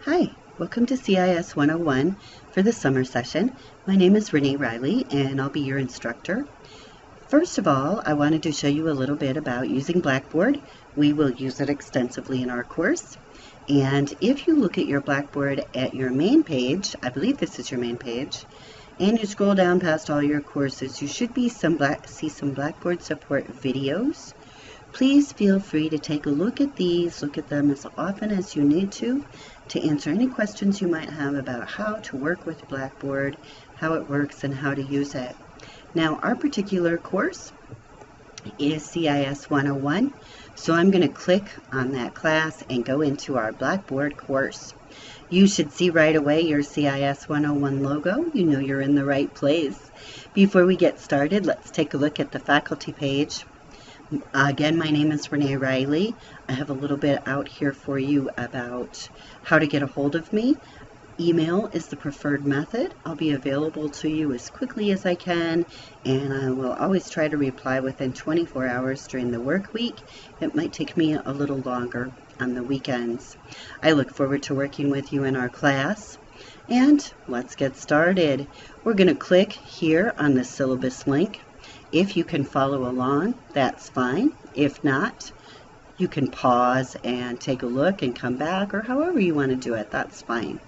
Hi, welcome to CIS 101 for the summer session. My name is Renee Riley and I'll be your instructor. First of all, I wanted to show you a little bit about using Blackboard. We will use it extensively in our course. And if you look at your Blackboard at your main page, I believe this is your main page, and you scroll down past all your courses, you should see some Blackboard support videos. Please feel free to take a look at these, look at them as often as you need to answer any questions you might have about how to work with Blackboard, how it works, and how to use it. Now, our particular course is CIS 101, so I'm going to click on that class and go into our Blackboard course. You should see right away your CIS 101 logo. You know you're in the right place. Before we get started, let's take a look at the faculty page. Again, my name is Renee Riley. I have a little bit out here for you about how to get a hold of me. Email is the preferred method. I'll be available to you as quickly as I can, and I will always try to reply within 24 hours during the work week. It might take me a little longer on the weekends. I look forward to working with you in our class. And let's get started. We're going to click here on the syllabus link. If you can follow along, that's fine. If not, you can pause and take a look and come back, or however you want to do it, that's fine.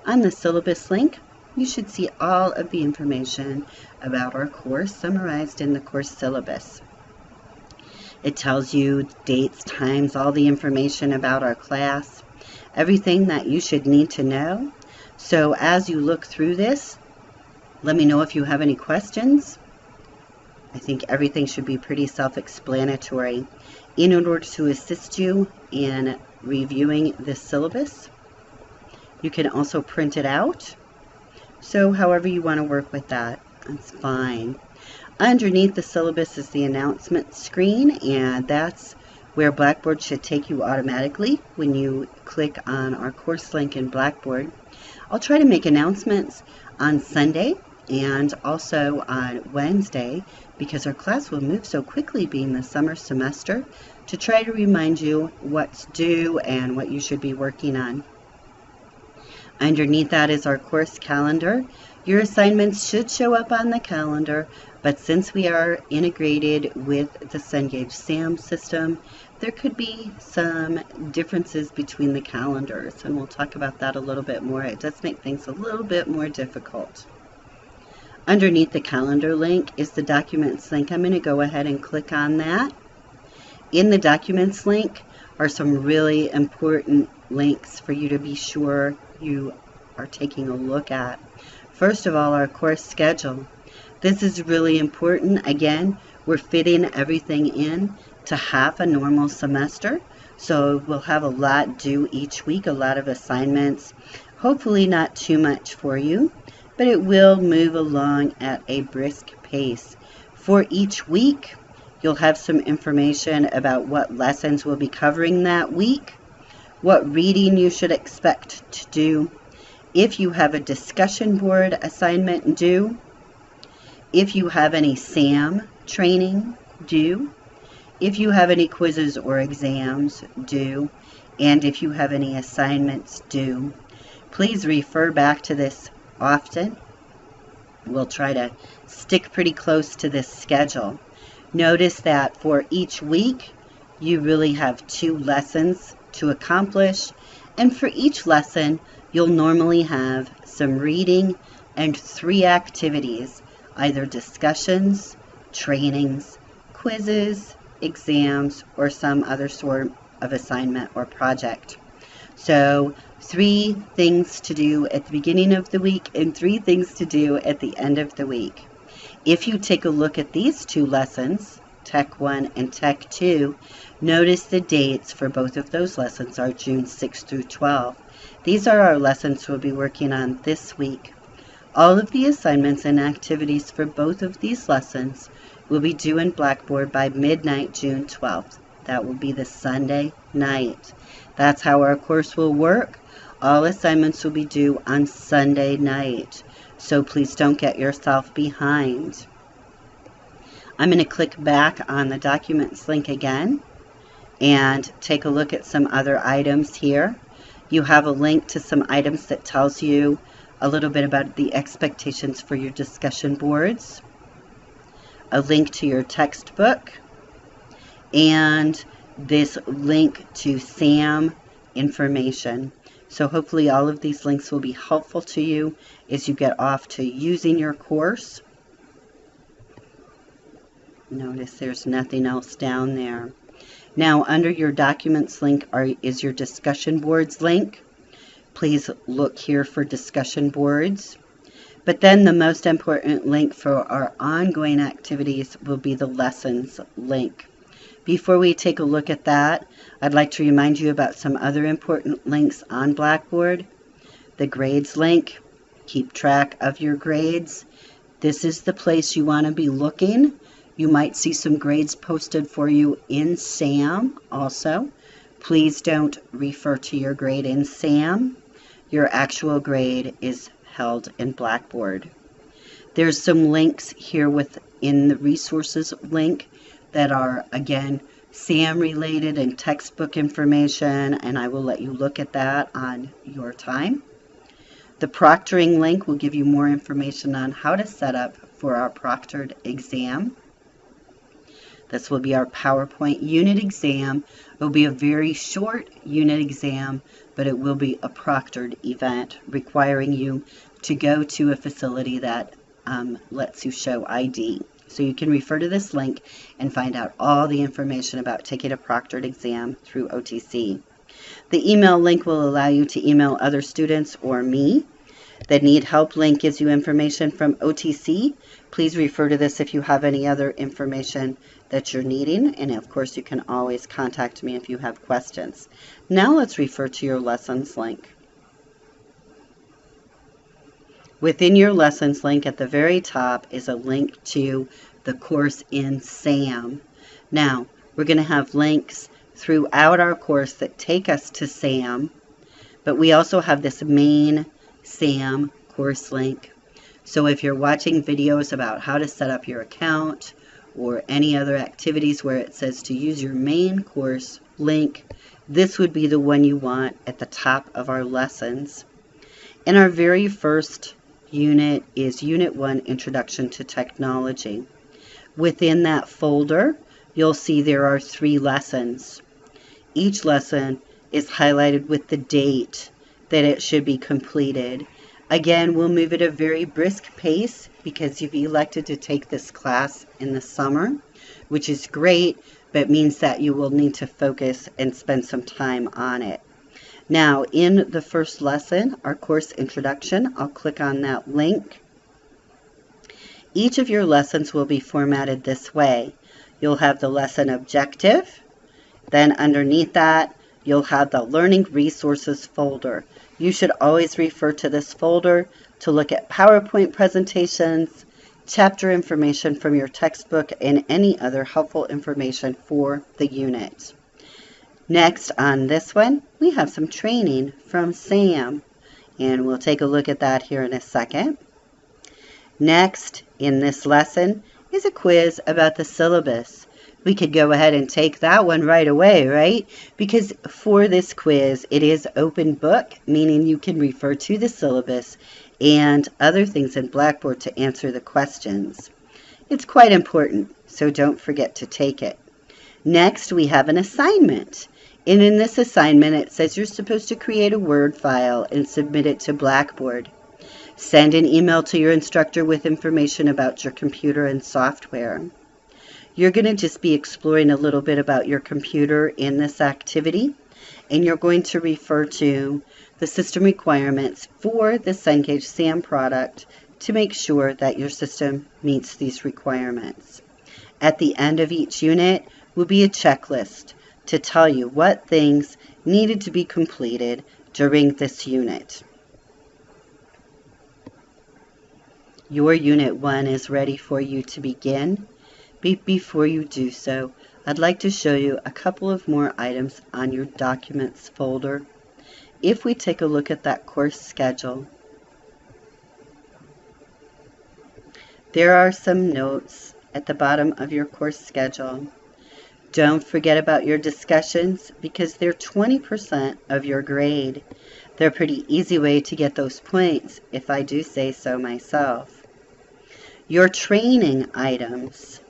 On the syllabus link, you should see all of the information about our course summarized in the course syllabus. It tells you dates, times, all the information about our class, everything that you should need to know. So as you look through this, let me know if you have any questions. I think everything should be pretty self-explanatory. In order to assist you in reviewing this syllabus, you can also print it out. So however you want to work with that, that's fine. Underneath the syllabus is the announcement screen, and that's where Blackboard should take you automatically when you click on our course link in Blackboard. I'll try to make announcements on Sunday and also on Wednesday, because our class will move so quickly being the summer semester, to try to remind you what's due and what you should be working on. Underneath that is our course calendar. Your assignments should show up on the calendar, but since we are integrated with the Cengage SAM system, there could be some differences between the calendars, and we'll talk about that a little bit more. It does make things a little bit more difficult. Underneath the calendar link is the documents link. I'm going to go ahead and click on that. In the documents link are some really important links for you to be sure you are taking a look at. First of all, our course schedule. This is really important. Again, we're fitting everything in to half a normal semester, so we'll have a lot due each week, a lot of assignments. Hopefully not too much for you, but it will move along at a brisk pace. For each week, you'll have some information about what lessons we'll be covering that week, what reading you should expect to do, if you have a discussion board assignment due, if you have any SAM training due, if you have any quizzes or exams due, and if you have any assignments due. Please refer back to this often. We'll try to stick pretty close to this schedule. Notice that for each week, you really have 2 lessons to accomplish, and for each lesson, you'll normally have some reading and 3 activities, either discussions, trainings, quizzes, exams, or some other sort of assignment or project. So 3 things to do at the beginning of the week and 3 things to do at the end of the week. If you take a look at these 2 lessons, Tech 1 and Tech 2, notice the dates for both of those lessons are June 6 through 12. These are our lessons we'll be working on this week. All of the assignments and activities for both of these lessons will be due in Blackboard by midnight June 12th. That will be the Sunday night. That's how our course will work. All assignments will be due on Sunday night, so please don't get yourself behind. I'm going to click back on the documents link again and take a look at some other items here. You have a link to some items that tells you a little bit about the expectations for your discussion boards, a link to your textbook, and this link to SAM information. So hopefully all of these links will be helpful to you as you get off to using your course. Notice there's nothing else down there. Now under your documents link is your discussion boards link. Please look here for discussion boards. But then the most important link for our ongoing activities will be the lessons link. Before we take a look at that, I'd like to remind you about some other important links on Blackboard. The grades link, keep track of your grades. This is the place you want to be looking. You might see some grades posted for you in SAM also. Please don't refer to your grade in SAM. Your actual grade is held in Blackboard. There's some links here within the resources link that are, again, SAM related and textbook information, and I will let you look at that on your time. The proctoring link will give you more information on how to set up for our proctored exam. This will be our PowerPoint unit exam. It will be a very short unit exam, but it will be a proctored event requiring you to go to a facility that lets you show ID. So you can refer to this link and find out all the information about taking a proctored exam through OTC. The email link will allow you to email other students or me. The Need Help link gives you information from OTC. Please refer to this if you have any other information that you're needing, and of course you can always contact me if you have questions. Now let's refer to your lessons link. Within your lessons link at the very top is a link to the course in SAM. Now we're going to have links throughout our course that take us to SAM, but we also have this main SAM course link. So if you're watching videos about how to set up your account or any other activities where it says to use your main course link, this would be the one you want at the top of our lessons. And our very first unit is Unit 1, Introduction to Technology. Within that folder, you'll see there are 3 lessons. Each lesson is highlighted with the date that it should be completed. Again, we'll move at a very brisk pace because you've elected to take this class in the summer, which is great, but means that you will need to focus and spend some time on it. Now, in the first lesson, our course introduction, I'll click on that link. Each of your lessons will be formatted this way. You'll have the lesson objective, then underneath that, you'll have the Learning Resources folder. You should always refer to this folder to look at PowerPoint presentations, chapter information from your textbook, and any other helpful information for the unit. Next on this one, we have some training from SAM, and we'll take a look at that here in a second. Next in this lesson is a quiz about the syllabus. We could go ahead and take that one right away, right? Because for this quiz, it is open book, meaning you can refer to the syllabus and other things in Blackboard to answer the questions. It's quite important, so don't forget to take it. Next, we have an assignment. And in this assignment, it says you're supposed to create a Word file and submit it to Blackboard. Send an email to your instructor with information about your computer and software. You're going to just be exploring a little bit about your computer in this activity, and you're going to refer to the system requirements for the Cengage SAM product to make sure that your system meets these requirements. At the end of each unit will be a checklist to tell you what things needed to be completed during this unit. Your Unit 1 is ready for you to begin. Before you do so, I'd like to show you a couple of more items on your Documents folder. If we take a look at that course schedule, there are some notes at the bottom of your course schedule. Don't forget about your discussions because they're 20% of your grade. They're a pretty easy way to get those points, if I do say so myself. Your training items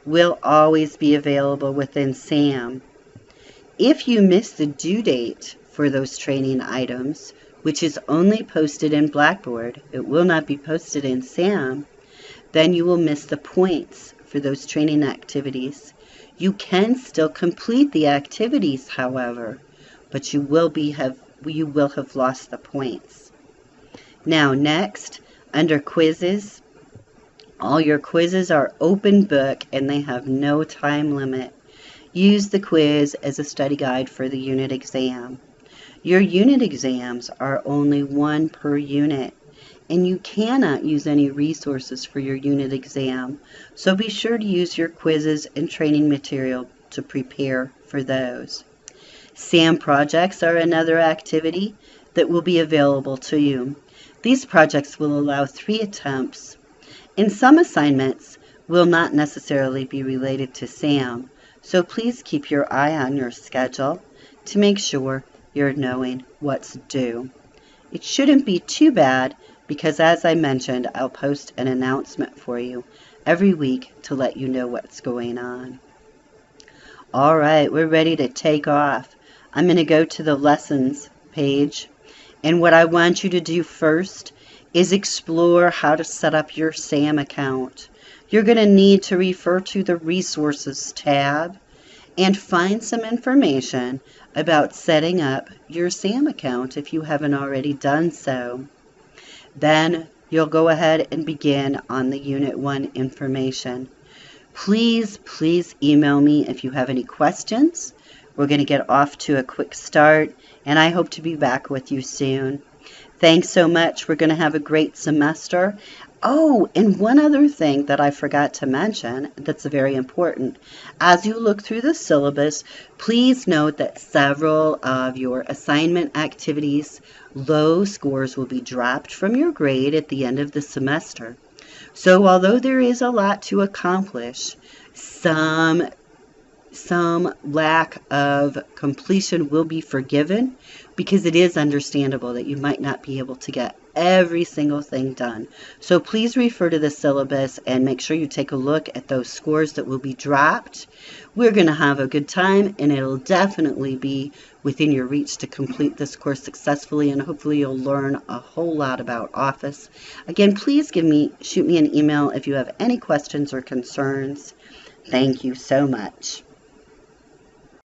will always be available within SAM. If you miss the due date for those training items, which is only posted in Blackboard, it will not be posted in SAM, then you will miss the points for those training activities. You can still complete the activities, however, but you will have lost the points. Now next, under quizzes, all your quizzes are open book and they have no time limit. Use the quiz as a study guide for the unit exam. Your unit exams are only one per unit, and you cannot use any resources for your unit exam, so be sure to use your quizzes and training material to prepare for those. SAM projects are another activity that will be available to you. These projects will allow 3 attempts, and some assignments will not necessarily be related to SAM, so please keep your eye on your schedule to make sure you're knowing what's due. It shouldn't be too bad because, as I mentioned, I'll post an announcement for you every week to let you know what's going on. All right, we're ready to take off. I'm going to go to the lessons page, and what I want you to do first is explore how to set up your SAM account. You're going to need to refer to the Resources tab and find some information about setting up your SAM account if you haven't already done so. Then you'll go ahead and begin on the Unit 1 information. Please email me if you have any questions. We're going to get off to a quick start, and I hope to be back with you soon. Thanks so much. We're going to have a great semester. Oh, and one other thing that I forgot to mention that's very important. As you look through the syllabus, please note that several of your assignment activities, low scores will be dropped from your grade at the end of the semester. So although there is a lot to accomplish, some lack of completion will be forgiven because it is understandable that you might not be able to get every single thing done. So please refer to the syllabus and make sure you take a look at those scores that will be dropped. We're going to have a good time, and it'll definitely be within your reach to complete this course successfully, and hopefully you'll learn a whole lot about Office. Again, please shoot me an email if you have any questions or concerns. Thank you so much.